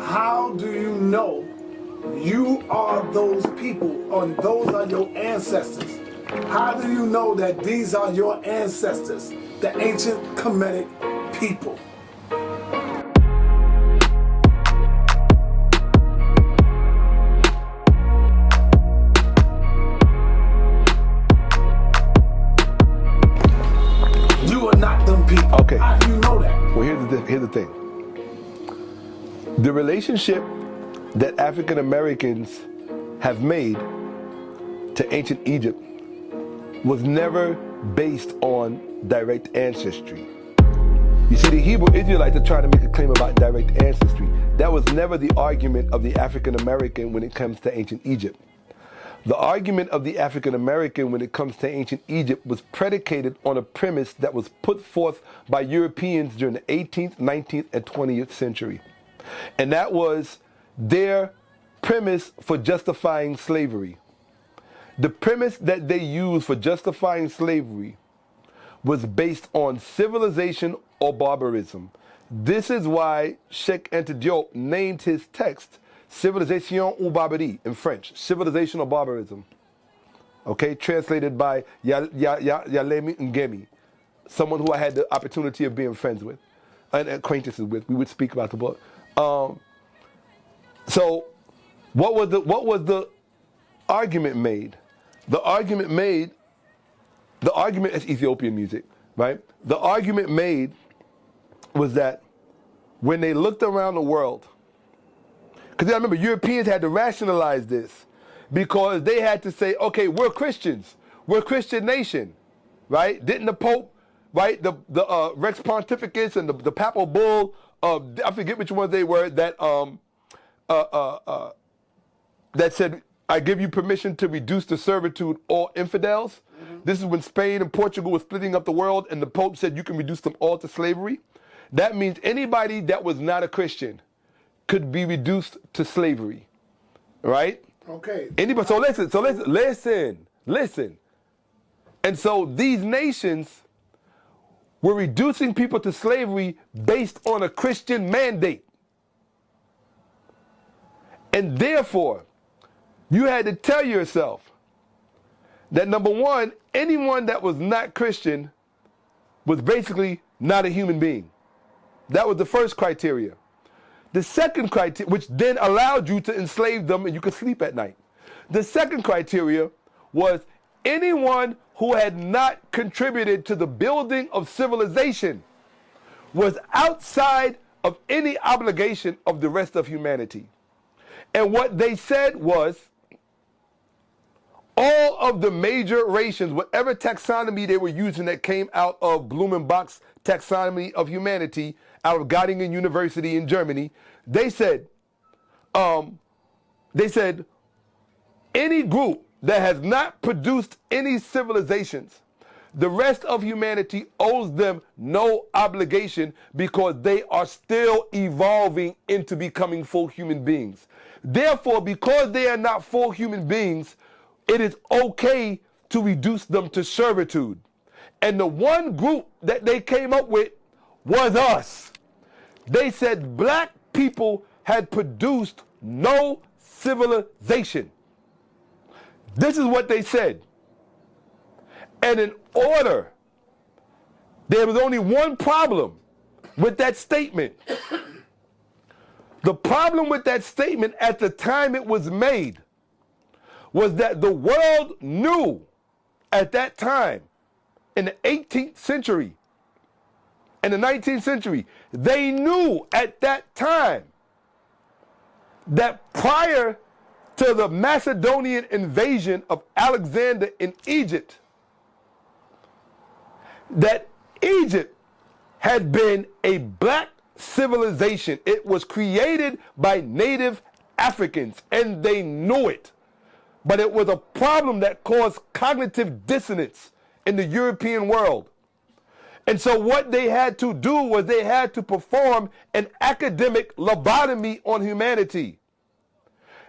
how do you know you are those people and those are your ancestors? How do you know that these are your ancestors, the ancient Kemetic people? You are not them people. Okay. How do you know that? Well, here's the thing. The relationship that African Americans have made to ancient Egypt was never based on direct ancestry. You see, the Hebrew Israelites are trying to make a claim about direct ancestry. That was never the argument of the African American when it comes to ancient Egypt. The argument of the African American when it comes to ancient Egypt was predicated on a premise that was put forth by Europeans during the 18th, 19th, and 20th century. And that was their premise for justifying slavery. The premise that they used for justifying slavery was based on civilization or barbarism. This is why Sheikh Anta Diop named his text Civilisation ou Barbarie in French, civilization or barbarism. Okay, translated by Yalemi Ngemi, someone who I had the opportunity of being friends with and acquaintances with. We would speak about the book. So what was the argument made? The argument is Ethiopian music, right? The argument made was that when they looked around the world, because I remember Europeans had to rationalize this because they had to say, okay, we're Christians. We're a Christian nation, right? Didn't the Pope, right, the Rex Pontificus and the Papal Bull, I forget which ones they were, that said, I give you permission to reduce to servitude all infidels. Mm-hmm. This is when Spain and Portugal were splitting up the world and the Pope said you can reduce them all to slavery. That means anybody that was not a Christian could be reduced to slavery, right? Okay. Anybody? So listen. And so these nations were reducing people to slavery based on a Christian mandate. And therefore, you had to tell yourself that number one, anyone that was not Christian was basically not a human being. That was the first criteria. The second criteria, which then allowed you to enslave them and you could sleep at night. The second criteria was anyone who had not contributed to the building of civilization was outside of any obligation of the rest of humanity. And what they said was all of the major rations, whatever taxonomy they were using that came out of Blumenbach's taxonomy of humanity, out of Göttingen University in Germany, they said any group that has not produced any civilizations, the rest of humanity owes them no obligation because they are still evolving into becoming full human beings. Therefore, because they are not full human beings, it is okay to reduce them to servitude. And the one group that they came up with was us. They said black people had produced no civilization. This is what they said. And in order, there was only one problem with that statement. The problem with that statement at the time it was made was that the world knew at that time, in the 18th century, in the 19th century, they knew at that time that prior to the Macedonian invasion of Alexander in Egypt, that Egypt had been a black civilization. It was created by native Africans, and they knew it. But it was a problem that caused cognitive dissonance in the European world. And so what they had to do was they had to perform an academic lobotomy on humanity.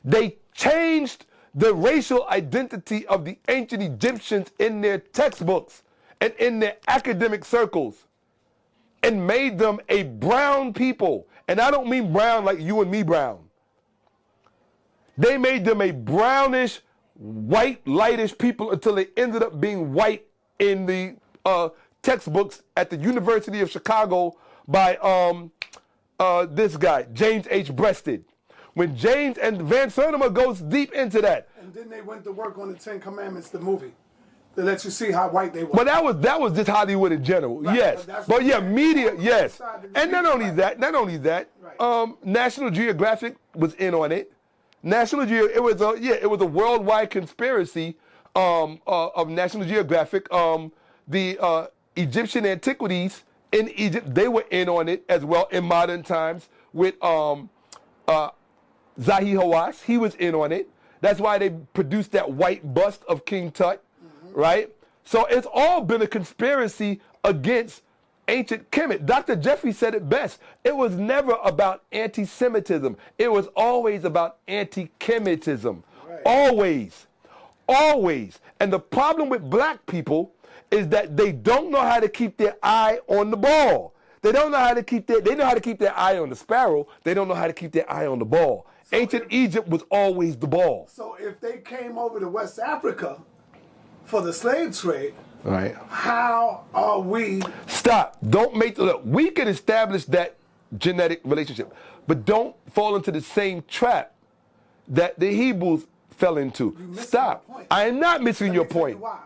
They changed the racial identity of the ancient Egyptians in their textbooks and in their academic circles and made them a brown people And I don't mean brown like you and me brown. They made them a brownish, white, lightish people until they ended up being white in the textbooks at the University of Chicago by this guy, James H. Breasted. When James and Van Sertima goes deep into that. And then they went to work on the Ten Commandments, the movie, to let you see how white they were. But that was just Hollywood in general, right, yes. But yeah, media, yes. And not only that, right. National Geographic was in on it. National Geo, it was a worldwide conspiracy of National Geographic. The Egyptian antiquities in Egypt, they were in on it as well in modern times with Zahi Hawass. He was in on it. That's why they produced that white bust of King Tut, right? So it's all been a conspiracy against ancient Kemet. Dr. Jeffrey said it best. It was never about anti-Semitism. It was always about anti-Kemetism. Right. Always. Always. And the problem with black people is that they don't know how to keep their eye on the ball. They don't know how to keep they know how to keep their eye on the sparrow. They don't know how to keep their eye on the ball. So ancient Egypt was always the ball. So if they came over to West Africa for the slave trade, right, how are we? Stop. Don't make look. We can establish that genetic relationship, but don't fall into the same trap that the Hebrews fell into. Stop. I am not missing your point. Why?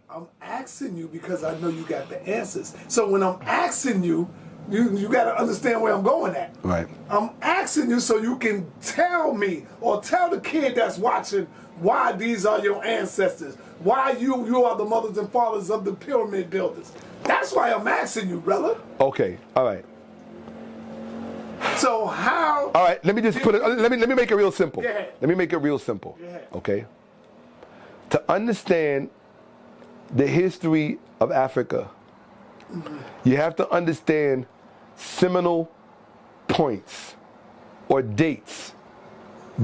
I'm asking you because I know you got the answers. So when I'm asking you, you got to understand where I'm going at. Right. I'm asking you so you can tell me or tell the kid that's watching why these are your ancestors. Why you are the mothers and fathers of the pyramid builders. That's why I'm asking you, brother. Okay. All right. So how? All right. Let me just put it. Let me make it real simple. Yeah. Let me make it real simple. Yeah. Okay. To understand the history of Africa, you have to understand seminal points or dates.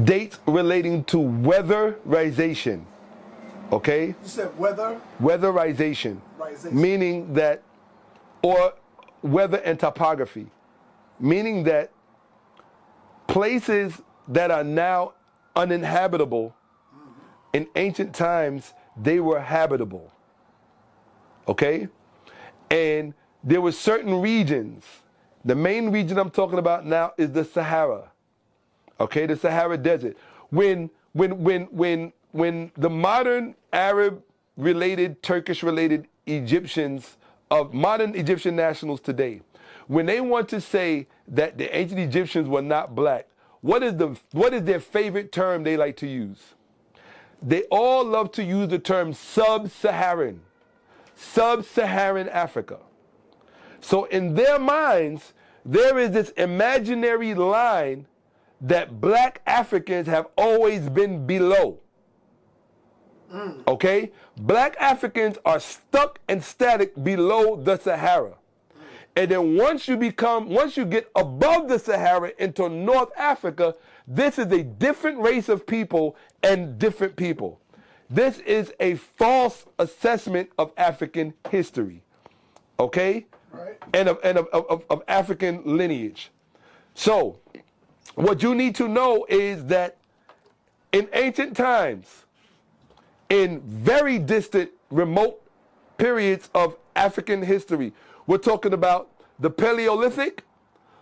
Dates relating to weatherization. Okay? You said weather? Weatherization. Meaning that, or weather and topography. Meaning that places that are now uninhabitable, in ancient times, they were habitable. Okay? And there were certain regions. The main region I'm talking about now is the Sahara. Okay, the Sahara Desert. When the modern Arab-related, Turkish-related Egyptians of modern Egyptian nationals today, when they want to say that the ancient Egyptians were not black, what is their favorite term they like to use? They all love to use the term sub-Saharan. Sub-Saharan Africa. So in their minds, there is this imaginary line that black Africans have always been below. Okay? Black Africans are stuck and static below the Sahara. And then once you get above the Sahara into North Africa, this is a different race of people and different people. This is a false assessment of African history, okay? Right. And of African lineage. So, what you need to know is that in ancient times, in very distant, remote periods of African history, we're talking about the Paleolithic,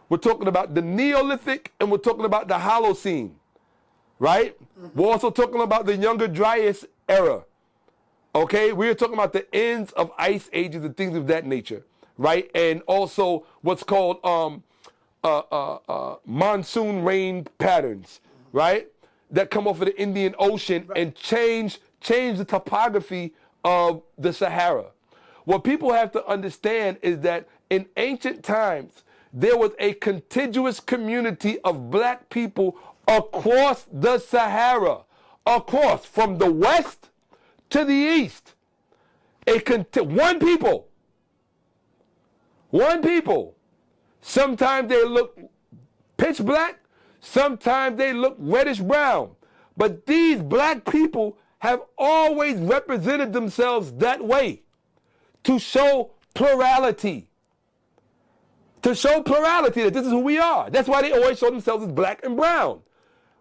we're talking about the Neolithic, and we're talking about the Holocene, right? We're also talking about the Younger Dryas era, okay? We're talking about the ends of ice ages and things of that nature, right? And also what's called monsoon rain patterns, right? That come off of the Indian Ocean and change the topography of the Sahara. What people have to understand is that in ancient times, there was a contiguous community of black people across the Sahara, across from the west to the east. One people. Sometimes they look pitch black, sometimes they look reddish brown. But these black people have always represented themselves that way, to show plurality, to show plurality, that this is who we are. That's why they always show themselves as black and brown.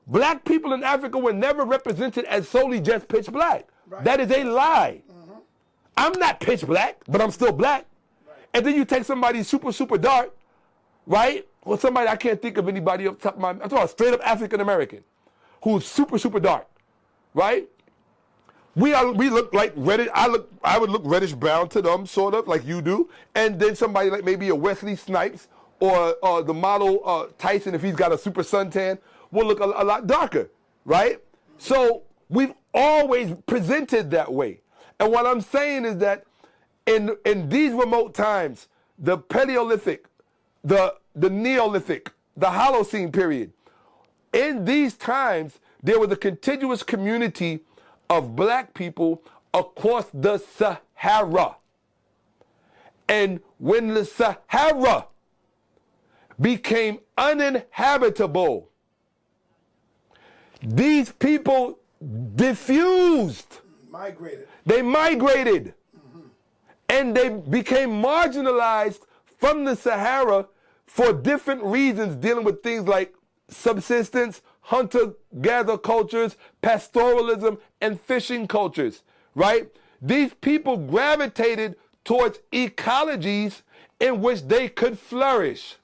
Black people in Africa were never represented as solely just pitch black. Right. That is a lie. Mm-hmm. I'm not pitch black, but I'm still black. Right. And then you take somebody super, super dark, right? Or somebody, I can't think of anybody up top of my, I'm talking about straight up African American, who's super, super dark, right? We look like reddish. I would look reddish brown to them, sort of like you do. And then somebody like maybe a Wesley Snipes or the model Tyson, if he's got a super suntan, will look a lot darker, right? So we've always presented that way. And what I'm saying is that in these remote times, the Paleolithic, the Neolithic, the Holocene period, in these times, there was a contiguous community of black people across the Sahara. And when the Sahara became uninhabitable, these people diffused. Migrated. They migrated. Mm-hmm. And they became marginalized from the Sahara for different reasons, dealing with things like subsistence, hunter-gatherer cultures, pastoralism, and fishing cultures, right? These people gravitated towards ecologies in which they could flourish.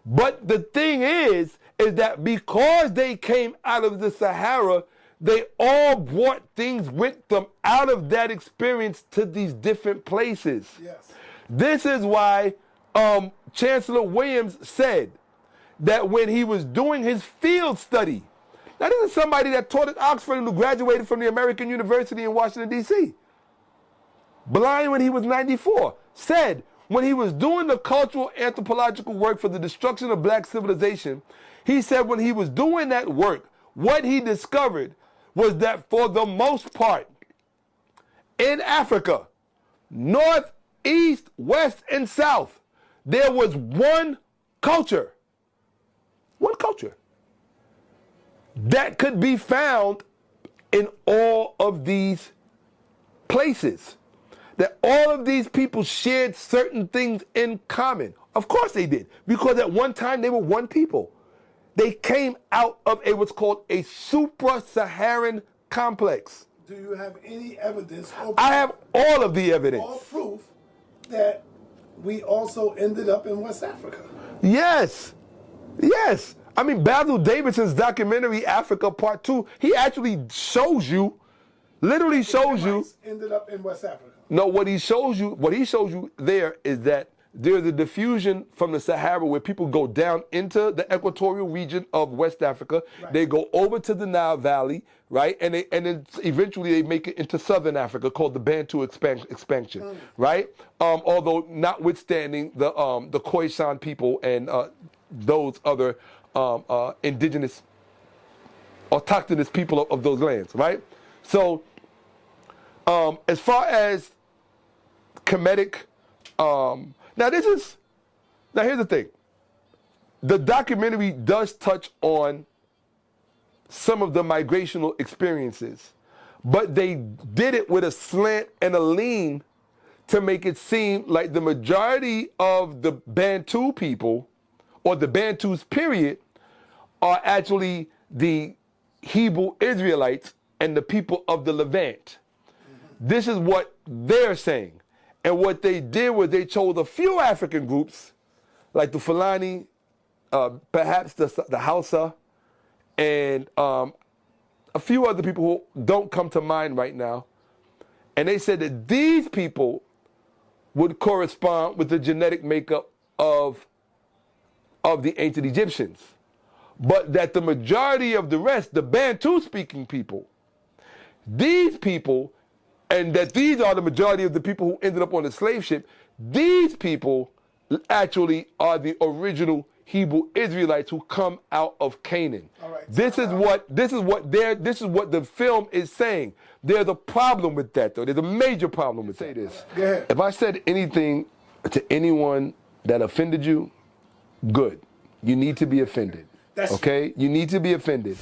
But the thing is that because they came out of the Sahara, they all brought things with them out of that experience to these different places. Yes. This is why Chancellor Williams said that when he was doing his field study, now this is somebody that taught at Oxford and who graduated from the American University in Washington, D.C., blind when he was 94, said when he was doing the cultural anthropological work for the destruction of black civilization, he said when he was doing that work, what he discovered was that for the most part, in Africa, north, east, west, and south, there was one culture that could be found in all of these places. That all of these people shared certain things in common. Of course they did, because at one time they were one people. They came out of what's called a supra-Saharan complex. Do you have any evidence? I have all of the evidence. All proof that we also ended up in West Africa. Yes. Yes. I mean, Basil Davidson's documentary, Africa Part 2, he actually shows you, literally shows you. Ended up in West Africa. No, what he shows you there is that there's a diffusion from the Sahara where people go down into the equatorial region of West Africa. Right. They go over to the Nile Valley, right? And then eventually they make it into Southern Africa, called the Bantu expansion, right? Although notwithstanding the Khoisan people and those other indigenous, autochthonous people of those lands, right? So as far as Kemetic, now here's the thing. The documentary does touch on some of the migrational experiences, but they did it with a slant and a lean to make it seem like the majority of the Bantu people, or the Bantus period, are actually the Hebrew Israelites and the people of the Levant. This is what they're saying. And what they did was they chose a few African groups, like the Fulani, perhaps the Hausa, and a few other people who don't come to mind right now. And they said that these people would correspond with the genetic makeup of the ancient Egyptians. But that the majority of the rest, the Bantu-speaking people, these people, and that these are the majority of the people who ended up on the slave ship, these people actually are the original Hebrew Israelites who come out of Canaan. All right. This is what the film is saying. There's a problem with that, though. There's a major problem with this. Go ahead. If I said anything to anyone that offended you, good. You need to be offended. Okay? You need to be offended.